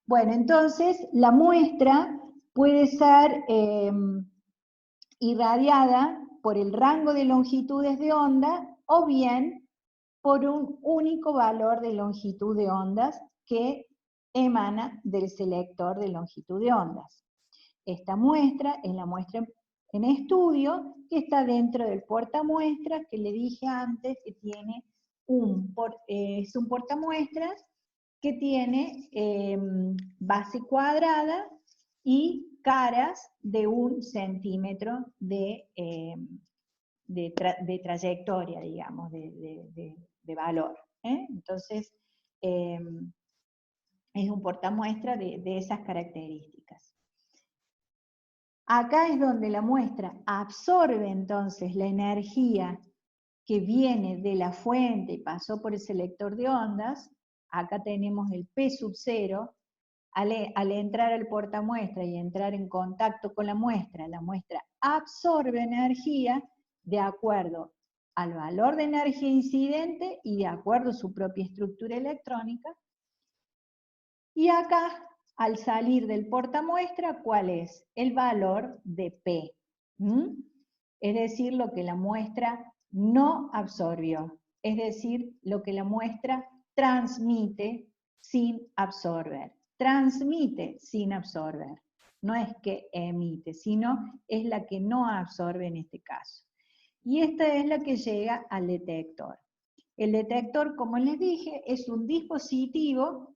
Bueno, entonces la muestra puede ser irradiada por el rango de longitudes de onda o bien por un único valor de longitud de ondas que emana del selector de longitud de ondas. Esta muestra es la muestra en estudio que está dentro del portamuestras que le dije antes que tiene es un portamuestras que tiene base cuadrada y caras de 1 centímetro de trayectoria, digamos, de valor. Entonces, es un portamuestra de esas características. Acá es donde la muestra absorbe entonces la energía que viene de la fuente y pasó por el selector de ondas. Acá tenemos el P sub 0, al entrar al portamuestra y entrar en contacto con la muestra absorbe energía de acuerdo al valor de energía incidente y de acuerdo a su propia estructura electrónica. Y acá, al salir del portamuestra, ¿cuál es? El valor de P. Es decir, lo que la muestra no absorbió. Es decir, lo que la muestra transmite sin absorber. Transmite sin absorber. No es que emite, sino es la que no absorbe en este caso. Y esta es la que llega al detector. El detector, como les dije, es un dispositivo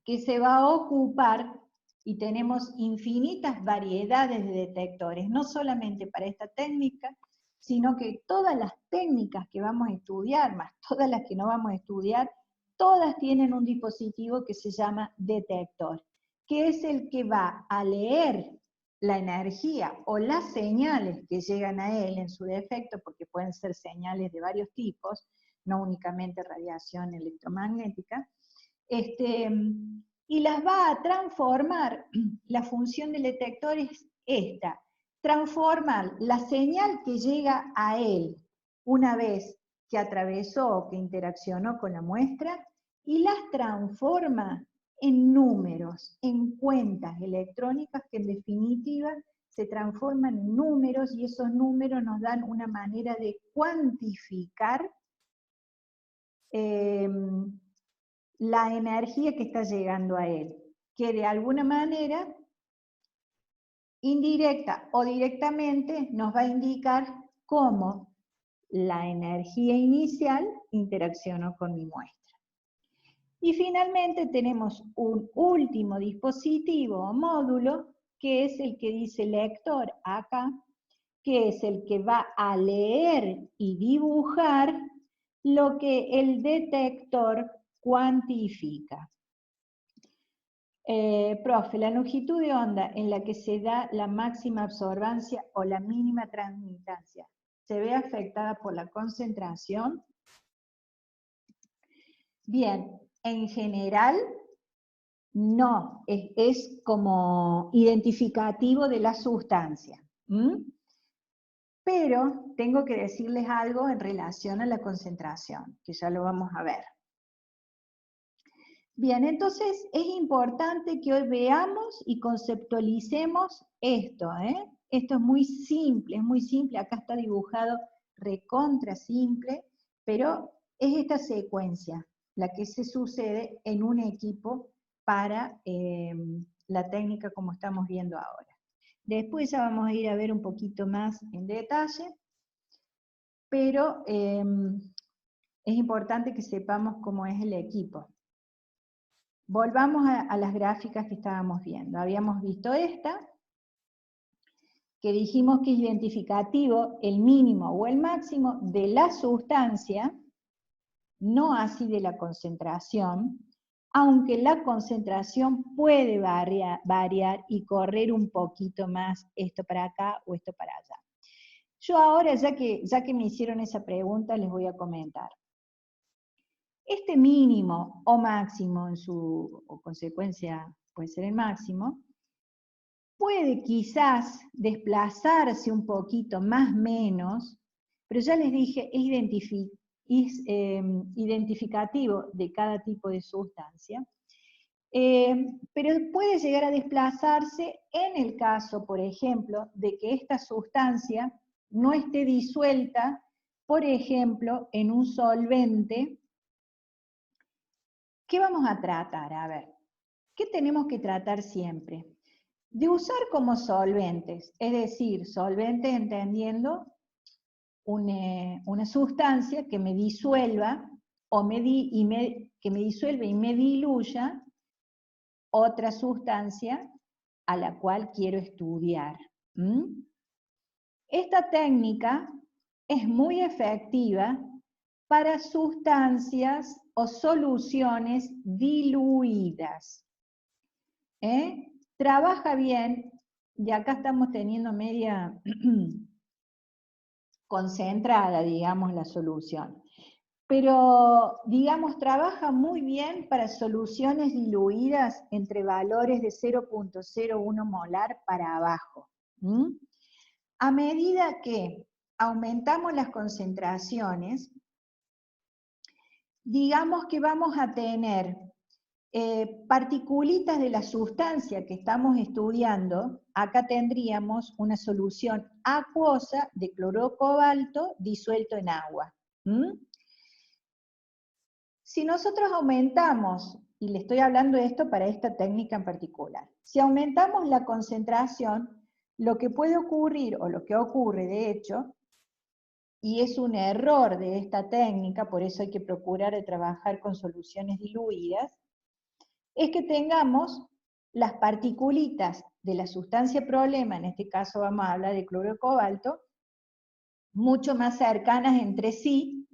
que se va a ocupar, y tenemos infinitas variedades de detectores, no solamente para esta técnica, sino que todas las técnicas que vamos a estudiar, más todas las que no vamos a estudiar, todas tienen un dispositivo que se llama detector, que es el que va a leer la energía o las señales que llegan a él en su defecto, porque pueden ser señales de varios tipos, no únicamente radiación electromagnética, y las va a transformar. La función del detector es esta: transformar la señal que llega a él una vez que atravesó o que interaccionó con la muestra, y las transforma en números, en cuentas electrónicas que en definitiva se transforman en números, y esos números nos dan una manera de cuantificar la energía que está llegando a él, que de alguna manera, indirecta o directamente, nos va a indicar cómo la energía inicial interaccionó con mi muestra. Y finalmente tenemos un último dispositivo o módulo, que es el que dice lector acá, que es el que va a leer y dibujar lo que el detector cuantifica. Profe, la longitud de onda en la que se da la máxima absorbancia o la mínima transmitancia, ¿se ve afectada por la concentración? Bien, en general, no, es como identificativo de la sustancia. Pero tengo que decirles algo en relación a la concentración, que ya lo vamos a ver. Bien, entonces es importante que hoy veamos y conceptualicemos esto. Esto es muy simple, acá está dibujado recontra simple, pero es esta secuencia la que se sucede en un equipo para la técnica como estamos viendo ahora. Después ya vamos a ir a ver un poquito más en detalle, pero es importante que sepamos cómo es el equipo. Volvamos a las gráficas que estábamos viendo. Habíamos visto esta, que dijimos que es identificativo el mínimo o el máximo de la sustancia, no así de la concentración, aunque la concentración puede variar y correr un poquito más, esto para acá o esto para allá. Yo ahora, ya que me hicieron esa pregunta, les voy a comentar. Este mínimo o máximo, en su consecuencia puede ser el máximo, puede quizás desplazarse un poquito más o menos, pero ya les dije, es identificativo de cada tipo de sustancia, pero puede llegar a desplazarse en el caso, por ejemplo, de que esta sustancia no esté disuelta, por ejemplo, en un solvente. ¿Qué vamos a tratar? A ver, ¿qué tenemos que tratar siempre? De usar como solventes, es decir, solvente entendiendo una sustancia que me disuelva que me disuelva y me diluya otra sustancia a la cual quiero estudiar. Esta técnica es muy efectiva para sustancias o soluciones diluidas. Trabaja bien, y acá estamos teniendo media concentrada, digamos, la solución. Pero, digamos, trabaja muy bien para soluciones diluidas entre valores de 0.01 molar para abajo. A medida que aumentamos las concentraciones, digamos que vamos a tener particulitas de la sustancia que estamos estudiando. Acá tendríamos una solución acuosa de cloruro de cobalto disuelto en agua. Si nosotros aumentamos, y le estoy hablando de esto para esta técnica en particular, si aumentamos la concentración, lo que puede ocurrir, o lo que ocurre de hecho, y es un error de esta técnica, por eso hay que procurar de trabajar con soluciones diluidas, es que tengamos las particulitas de la sustancia problema, en este caso vamos a hablar de cloruro de cobalto, mucho más cercanas entre sí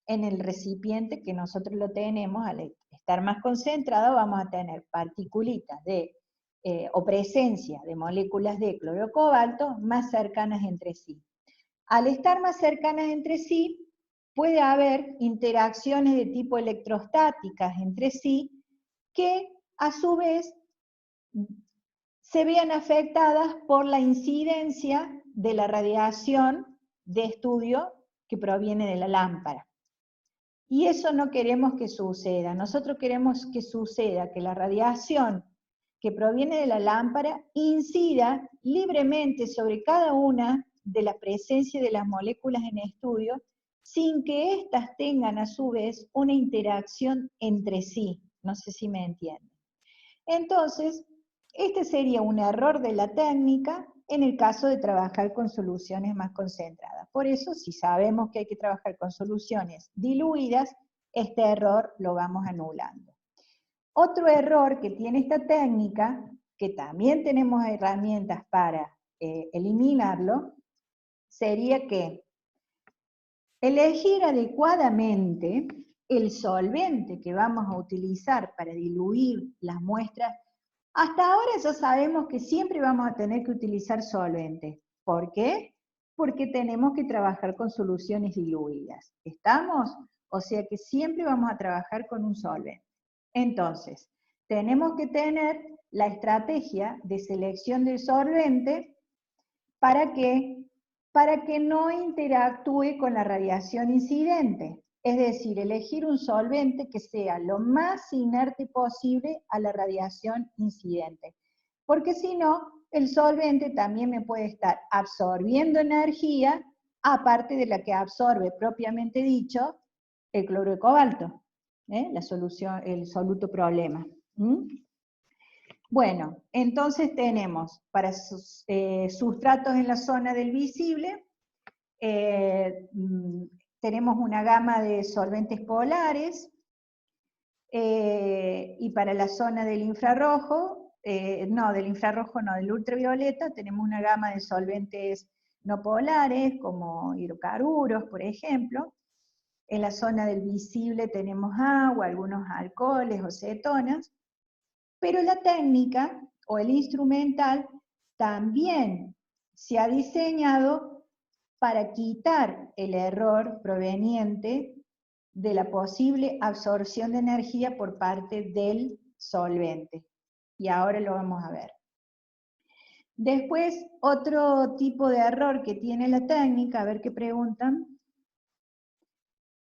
en el recipiente que nosotros lo tenemos. Al estar más concentrado vamos a tener particulitas o presencia de moléculas de cloruro de cobalto más cercanas entre sí. Al estar más cercanas entre sí, puede haber interacciones de tipo electrostáticas entre sí, que a su vez se vean afectadas por la incidencia de la radiación de estudio que proviene de la lámpara. Y eso no queremos que suceda. Nosotros queremos que suceda que la radiación que proviene de la lámpara incida libremente sobre cada una de la presencia de las moléculas en estudio, sin que éstas tengan a su vez una interacción entre sí. No sé si me entienden. Entonces, este sería un error de la técnica en el caso de trabajar con soluciones más concentradas. Por eso, si sabemos que hay que trabajar con soluciones diluidas, este error lo vamos anulando. Otro error que tiene esta técnica, que también tenemos herramientas para eliminarlo, sería que elegir adecuadamente el solvente que vamos a utilizar para diluir las muestras. Hasta ahora ya sabemos que siempre vamos a tener que utilizar solventes. ¿Por qué? Porque tenemos que trabajar con soluciones diluidas. ¿Estamos? O sea que siempre vamos a trabajar con un solvente. Entonces, tenemos que tener la estrategia de selección del solvente para que no interactúe con la radiación incidente. Es decir, elegir un solvente que sea lo más inerte posible a la radiación incidente. Porque si no, el solvente también me puede estar absorbiendo energía, aparte de la que absorbe propiamente dicho el cloruro de cobalto, la solución, el soluto problema. Bueno, entonces tenemos para sustratos en la zona del visible, tenemos una gama de solventes polares, y para la zona del infrarrojo, del ultravioleta, tenemos una gama de solventes no polares, como hidrocarburos, por ejemplo. En la zona del visible tenemos agua, algunos alcoholes o cetonas, pero la técnica o el instrumental también se ha diseñado para quitar el error proveniente de la posible absorción de energía por parte del solvente. Y ahora lo vamos a ver. Después, otro tipo de error que tiene la técnica, a ver qué preguntan.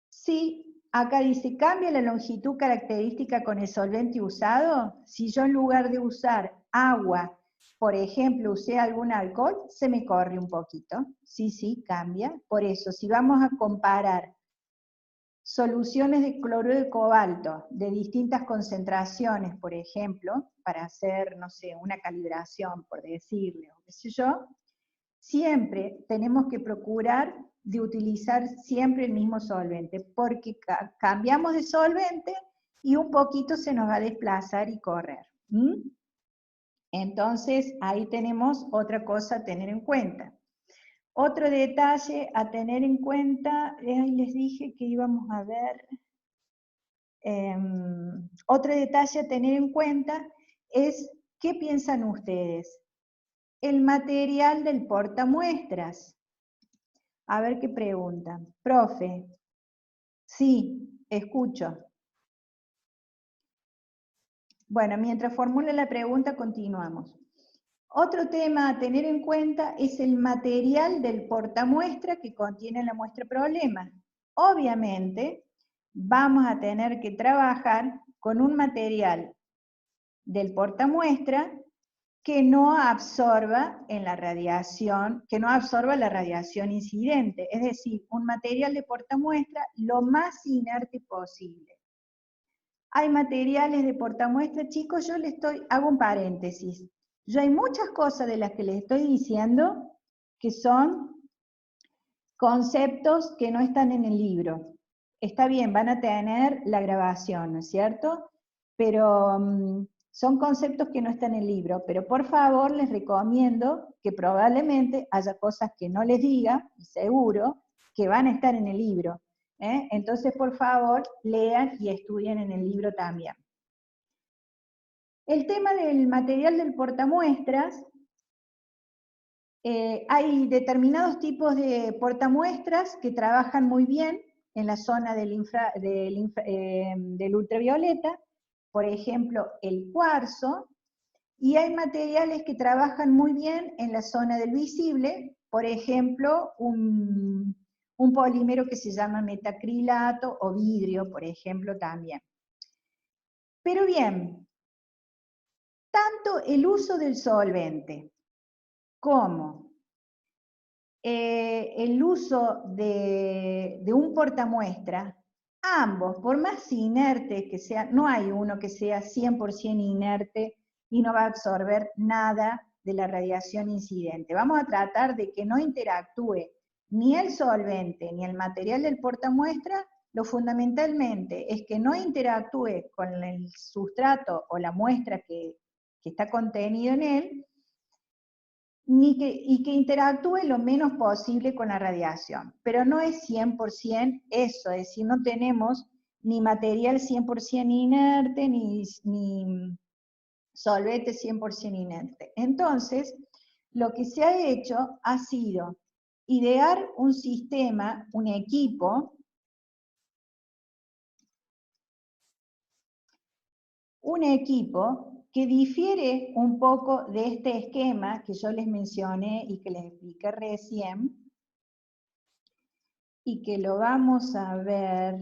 Si Acá dice, ¿cambia la longitud característica con el solvente usado? Si yo en lugar de usar agua, por ejemplo, usé algún alcohol, se me corre un poquito. Sí, cambia. Por eso, si vamos a comparar soluciones de cloruro de cobalto de distintas concentraciones, por ejemplo, para hacer, no sé, una calibración, por decirle, o qué sé yo, siempre tenemos que procurar de utilizar siempre el mismo solvente, porque cambiamos de solvente y un poquito se nos va a desplazar y correr. Entonces, ahí tenemos otra cosa a tener en cuenta. Otro detalle a tener en cuenta, ahí les dije que íbamos a ver, otro detalle a tener en cuenta es, ¿qué piensan ustedes? El material del portamuestras. A ver qué preguntan. Profe, sí, escucho. Bueno, mientras formula la pregunta, continuamos. Otro tema a tener en cuenta es el material del portamuestra que contiene la muestra problema. Obviamente, vamos a tener que trabajar con un material del portamuestra que no absorba en la radiación, que no absorba la radiación incidente, es decir, un material de portamuestra lo más inerte posible. Hay materiales de portamuestra, chicos, hago un paréntesis, yo hay muchas cosas de las que les estoy diciendo que son conceptos que no están en el libro. Está bien, van a tener la grabación, ¿no es cierto? Pero son conceptos que no están en el libro, pero por favor les recomiendo que probablemente haya cosas que no les diga, y seguro, que van a estar en el libro. Entonces, por favor, lean y estudien en el libro también. El tema del material del portamuestras, hay determinados tipos de portamuestras que trabajan muy bien en la zona del ultravioleta, por ejemplo, el cuarzo, y hay materiales que trabajan muy bien en la zona del visible, por ejemplo, un polímero que se llama metacrilato o vidrio, por ejemplo, también. Pero bien, tanto el uso del solvente como el uso de un portamuestra, ambos, por más inertes que sean, no hay uno que sea 100% inerte y no va a absorber nada de la radiación incidente. Vamos a tratar de que no interactúe ni el solvente ni el material del portamuestra. Lo fundamentalmente es que no interactúe con el sustrato o la muestra que está contenido en él, y que interactúe lo menos posible con la radiación. Pero no es 100% eso, es decir, no tenemos ni material 100% inerte, ni solvente 100% inerte. Entonces, lo que se ha hecho ha sido idear un sistema, un equipo que difiere un poco de este esquema que yo les mencioné y que les expliqué recién, y que lo vamos a ver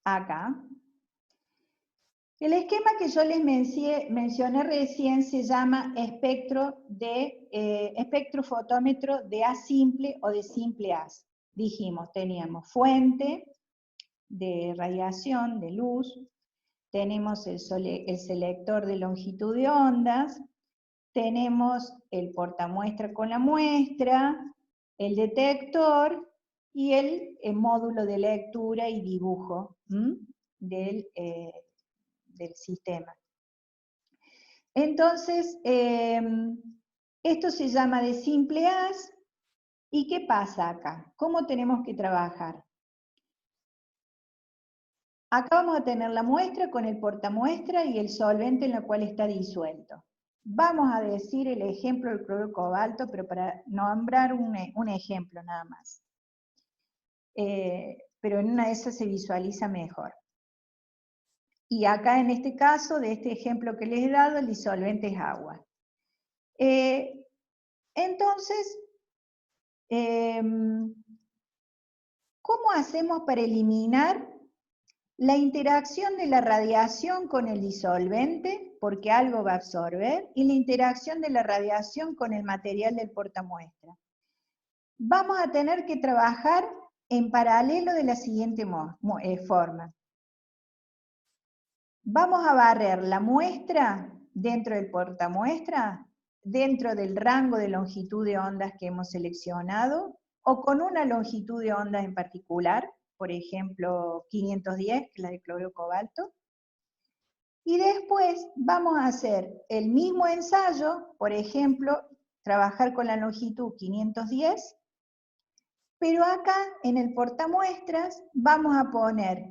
acá. El esquema que yo les mencioné recién se llama espectrofotómetro de haz simple o de simple haz. Dijimos, teníamos fuente de radiación, de luz, tenemos el selector de longitud de ondas, tenemos el portamuestra con la muestra, el detector y el módulo de lectura y dibujo del sistema. Entonces, esto se llama de simple haz. ¿Y qué pasa acá? ¿Cómo tenemos que trabajar? Acá vamos a tener la muestra con el portamuestra y el solvente en el cual está disuelto. Vamos a decir el ejemplo del cloruro de cobalto, pero para nombrar un ejemplo nada más. Pero en una de esas se visualiza mejor. Y acá en este caso, de este ejemplo que les he dado, el disolvente es agua. Entonces, ¿Cómo hacemos para eliminar la interacción de la radiación con el disolvente, porque algo va a absorber, y la interacción de la radiación con el material del portamuestra? Vamos a tener que trabajar en paralelo de la siguiente forma. Vamos a barrer la muestra dentro del portamuestra, dentro del rango de longitud de ondas que hemos seleccionado, o con una longitud de ondas en particular, por ejemplo 510, que es la de cloro cobalto. Y después vamos a hacer el mismo ensayo, por ejemplo, trabajar con la longitud 510, pero acá en el portamuestras vamos a poner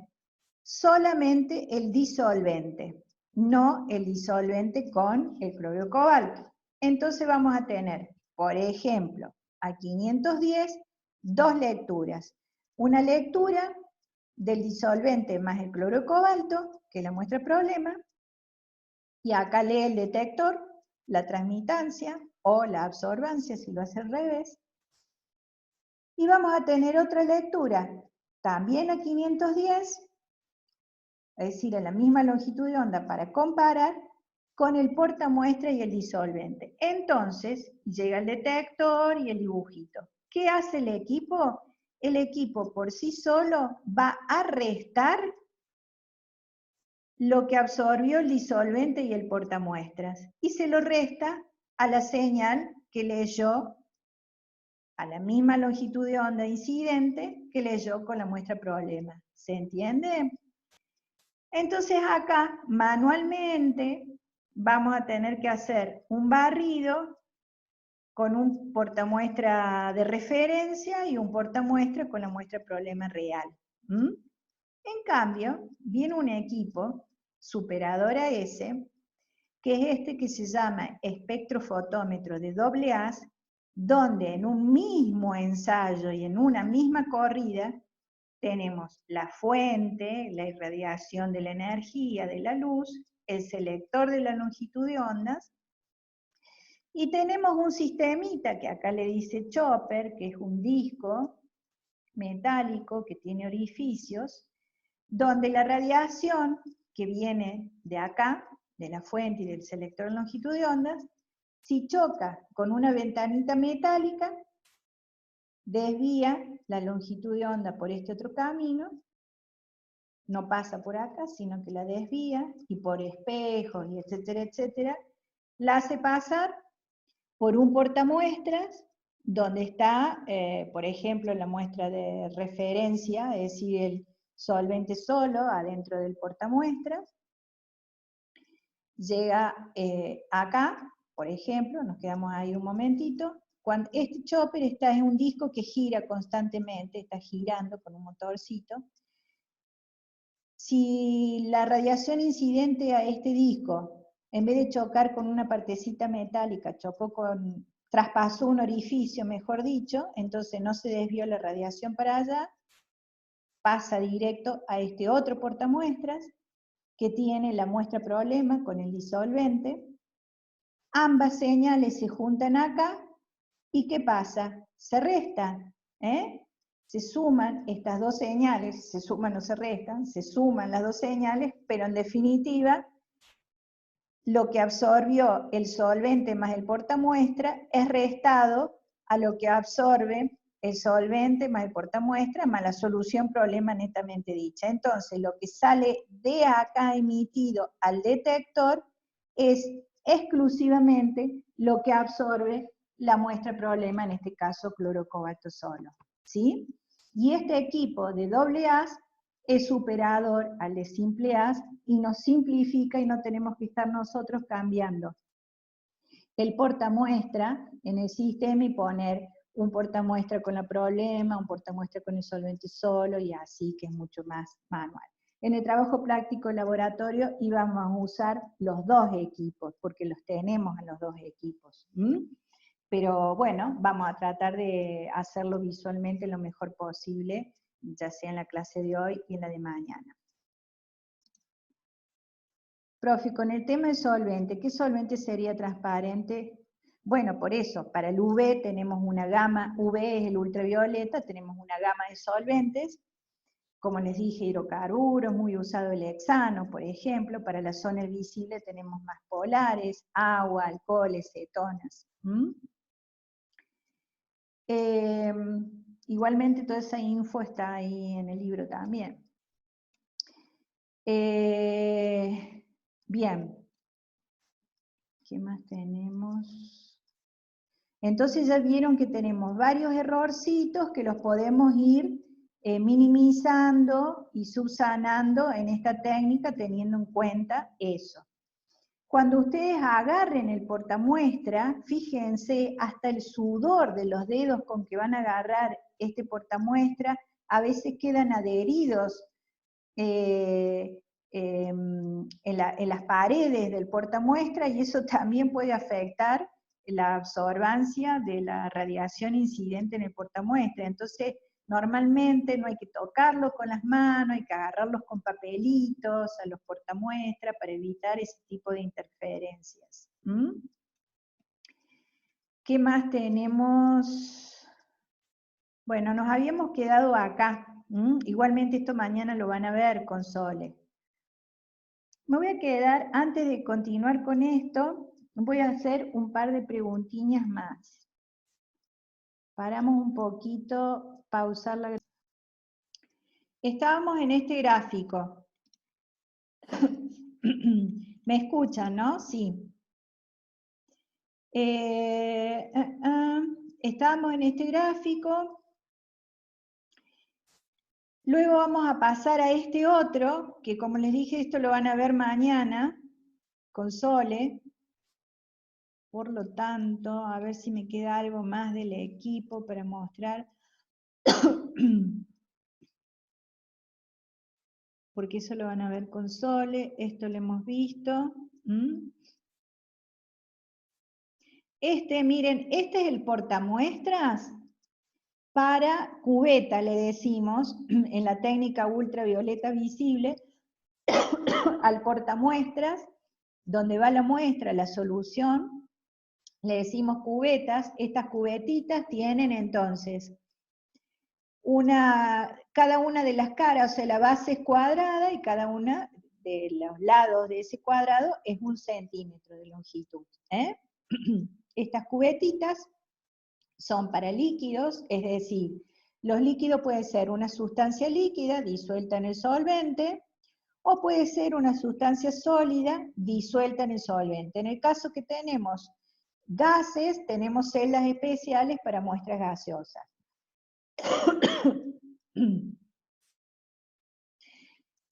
solamente el disolvente, no el disolvente con el cloruro cobalto. Entonces vamos a tener, por ejemplo, a 510, dos lecturas. Una lectura del disolvente más el cloruro cobalto, que la muestra problema, y acá lee el detector la transmitancia o la absorbancia, si lo hace al revés. Y vamos a tener otra lectura, también a 510, es decir, a la misma longitud de onda para comparar con el portamuestra y el disolvente. Entonces, llega el detector y el dibujito. ¿Qué hace el equipo? El equipo por sí solo va a restar lo que absorbió el disolvente y el portamuestras, y se lo resta a la señal que leyó a la misma longitud de onda incidente que leyó con la muestra problema. ¿Se entiende? Entonces acá, manualmente, vamos a tener que hacer un barrido con un portamuestra de referencia y un portamuestra con la muestra problema real. En cambio, viene un equipo superador a ese, que es este que se llama espectrofotómetro de doble haz, donde en un mismo ensayo y en una misma corrida tenemos la fuente, la irradiación de la energía de la luz, el selector de la longitud de ondas, y tenemos un sistemita que acá le dice chopper, que es un disco metálico que tiene orificios, donde la radiación que viene de acá, de la fuente y del selector de longitud de ondas, si choca con una ventanita metálica, desvía la longitud de onda por este otro camino, no pasa por acá, sino que la desvía, y por espejos, y etcétera, etcétera, la hace pasar por un portamuestras, donde está, por ejemplo, la muestra de referencia, es decir, el solvente solo adentro del portamuestras, llega acá, por ejemplo, nos quedamos ahí un momentito, cuando este chopper está en un disco que gira constantemente, está girando con un motorcito. Si la radiación incidente a este disco, en vez de chocar con una partecita metálica, traspasó un orificio, mejor dicho, entonces no se desvió la radiación para allá, pasa directo a este otro portamuestras, que tiene la muestra problema con el disolvente. Ambas señales se juntan acá, ¿y qué pasa? Se restan, se suman estas dos señales, se suman o se restan, se suman las dos señales, pero en definitiva, lo que absorbió el solvente más el portamuestra es restado a lo que absorbe el solvente más el portamuestra más la solución problema netamente dicha. Entonces, lo que sale de acá emitido al detector es exclusivamente lo que absorbe la muestra problema, en este caso cloro cobalto solo. ¿Sí? Y este equipo de doble haz es superador al de simple haz y nos simplifica y no tenemos que estar nosotros cambiando el portamuestra en el sistema y poner un portamuestra con el problema, un portamuestra con el solvente solo y así, que es mucho más manual. En el trabajo práctico laboratorio íbamos a usar los dos equipos, porque los tenemos en los dos equipos. Pero bueno, vamos a tratar de hacerlo visualmente lo mejor posible, ya sea en la clase de hoy y en la de mañana. Profe, con el tema del solvente, ¿qué solvente sería transparente Bueno, por eso, para el UV tenemos una gama, UV es el ultravioleta, tenemos una gama de solventes, como les dije, hidrocarburos, muy usado el hexano, por ejemplo. Para la zona visible tenemos más polares, agua, alcoholes, cetonas. Igualmente toda esa info está ahí en el libro también. Bien. ¿Qué más tenemos? Entonces ya vieron que tenemos varios errorcitos que los podemos ir minimizando y subsanando en esta técnica teniendo en cuenta eso. Cuando ustedes agarren el portamuestra, fíjense hasta el sudor de los dedos con que van a agarrar este portamuestra, a veces quedan adheridos en las paredes del portamuestra, y eso también puede afectar la absorbancia de la radiación incidente en el portamuestra. Entonces, normalmente no hay que tocarlo con las manos, hay que agarrarlos con papelitos a los portamuestras para evitar ese tipo de interferencias. ¿Qué más tenemos? Bueno, nos habíamos quedado acá. Igualmente esto mañana lo van a ver con Sole. Me voy a quedar, antes de continuar con esto, voy a hacer un par de preguntiñas más. Paramos un poquito, pausar la... Estábamos en este gráfico. ¿Me escuchan, no? Sí. Estábamos en este gráfico. Luego vamos a pasar a este otro, que como les dije, esto lo van a ver mañana, con Sole. Por lo tanto, a ver si me queda algo más del equipo para mostrar. Porque eso lo van a ver con Sole, esto lo hemos visto. Miren, este es el portamuestras para cubeta, le decimos, en la técnica ultravioleta visible, al portamuestras, donde va la muestra, la solución, le decimos cubetas. Estas cubetitas tienen entonces cada una de las caras, o sea, la base es cuadrada, y cada una de los lados de ese cuadrado es 1 centímetro de longitud. Estas cubetitas son para líquidos, es decir, los líquidos pueden ser una sustancia líquida disuelta en el solvente, o puede ser una sustancia sólida disuelta en el solvente. En el caso que tenemos gases, tenemos celdas especiales para muestras gaseosas.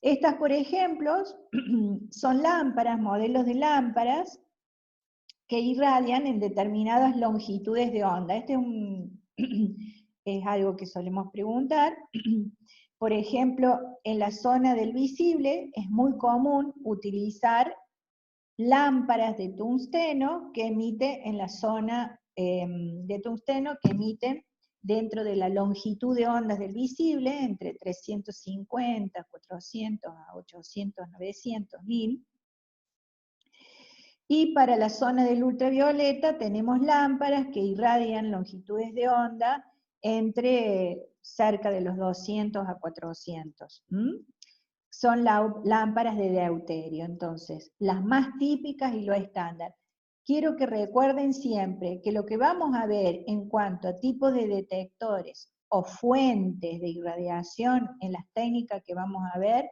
Estas, por ejemplo, son lámparas, modelos de lámparas, que irradian en determinadas longitudes de onda. Es algo que solemos preguntar. Por ejemplo, en la zona del visible es muy común utilizar lámparas de tungsteno que emiten en la zona de tungsteno, que emiten dentro de la longitud de ondas del visible, entre 350, 400 a 800, 900, 1000. Y para la zona del ultravioleta tenemos lámparas que irradian longitudes de onda entre cerca de los 200 a 400. Son lámparas de deuterio, entonces, las más típicas y lo estándar. Quiero que recuerden siempre que lo que vamos a ver en cuanto a tipos de detectores o fuentes de irradiación en las técnicas que vamos a ver,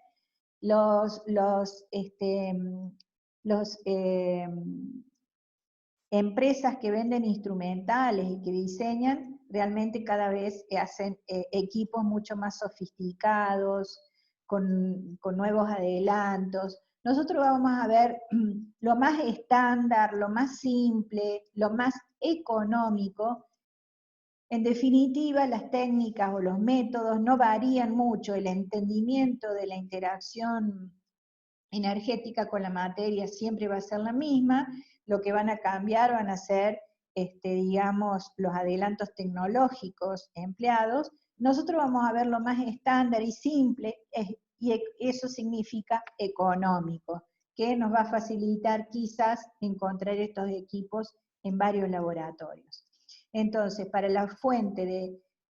empresas que venden instrumentales y que diseñan, realmente cada vez hacen equipos mucho más sofisticados, con nuevos adelantos. Nosotros vamos a ver lo más estándar, lo más simple, lo más económico. En definitiva, las técnicas o los métodos no varían mucho, el entendimiento de la interacción energética con la materia siempre va a ser la misma. Lo que van a cambiar van a ser, digamos, los adelantos tecnológicos empleados. Nosotros vamos a ver lo más estándar y simple, y eso significa económico, que nos va a facilitar quizás encontrar estos equipos en varios laboratorios. Entonces, para la fuente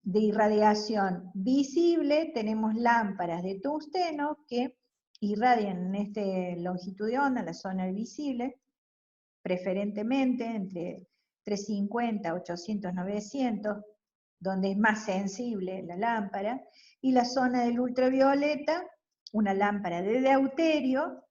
de irradiación visible, tenemos lámparas de tungsteno que irradian en esta longitud de onda, la zona visible, preferentemente entre 350, 800, 900, donde es más sensible la lámpara, y la zona del ultravioleta, una lámpara de deuterio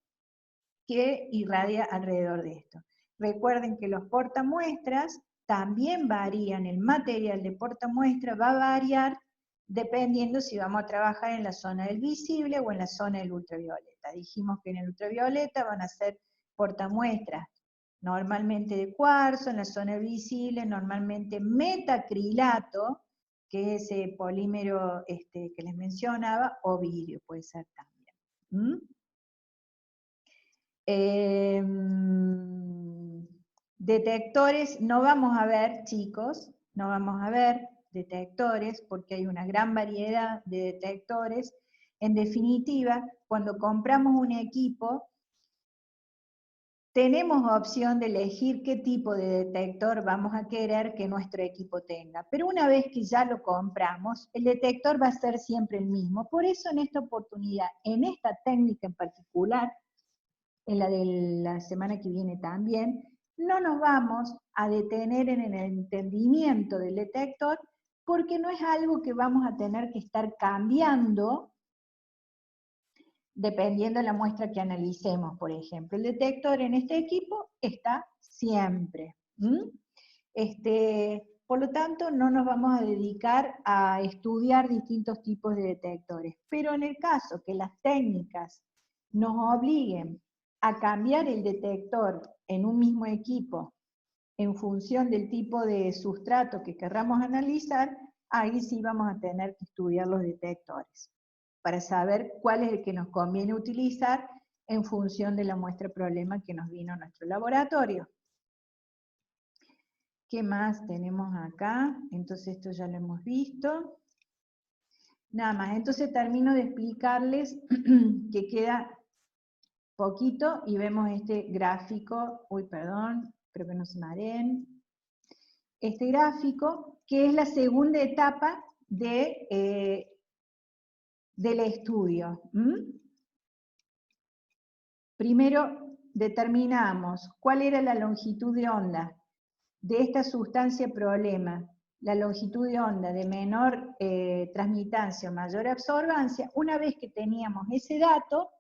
que irradia alrededor de esto. Recuerden que los portamuestras también varían, el material de portamuestra va a variar dependiendo si vamos a trabajar en la zona del visible o en la zona del ultravioleta. Dijimos que en el ultravioleta van a ser portamuestras normalmente de cuarzo, en la zona visible normalmente metacrilato, que es ese polímero que les mencionaba, o vidrio puede ser también. Detectores, no vamos a ver, chicos, no vamos a ver detectores, porque hay una gran variedad de detectores. En definitiva, cuando compramos un equipo, tenemos opción de elegir qué tipo de detector vamos a querer que nuestro equipo tenga. Pero una vez que ya lo compramos, el detector va a ser siempre el mismo. Por eso en esta oportunidad, en esta técnica en particular, en la de la semana que viene también, no nos vamos a detener en el entendimiento del detector, porque no es algo que vamos a tener que estar cambiando dependiendo de la muestra que analicemos, por ejemplo. El detector en este equipo está siempre. Por lo tanto, no nos vamos a dedicar a estudiar distintos tipos de detectores. Pero en el caso que las técnicas nos obliguen a cambiar el detector en un mismo equipo en función del tipo de sustrato que querramos analizar, ahí sí vamos a tener que estudiar los detectores, para saber cuál es el que nos conviene utilizar en función de la muestra problema que nos vino a nuestro laboratorio. ¿Qué más tenemos acá? Entonces esto ya lo hemos visto. Nada más, entonces termino de explicarles que queda poquito y vemos este gráfico, perdón, espero que no se mareen. Este gráfico, que es la segunda etapa del estudio. Primero determinamos cuál era la longitud de onda de esta sustancia problema, la longitud de onda de menor transmitancia o mayor absorbancia. Una vez que teníamos ese dato,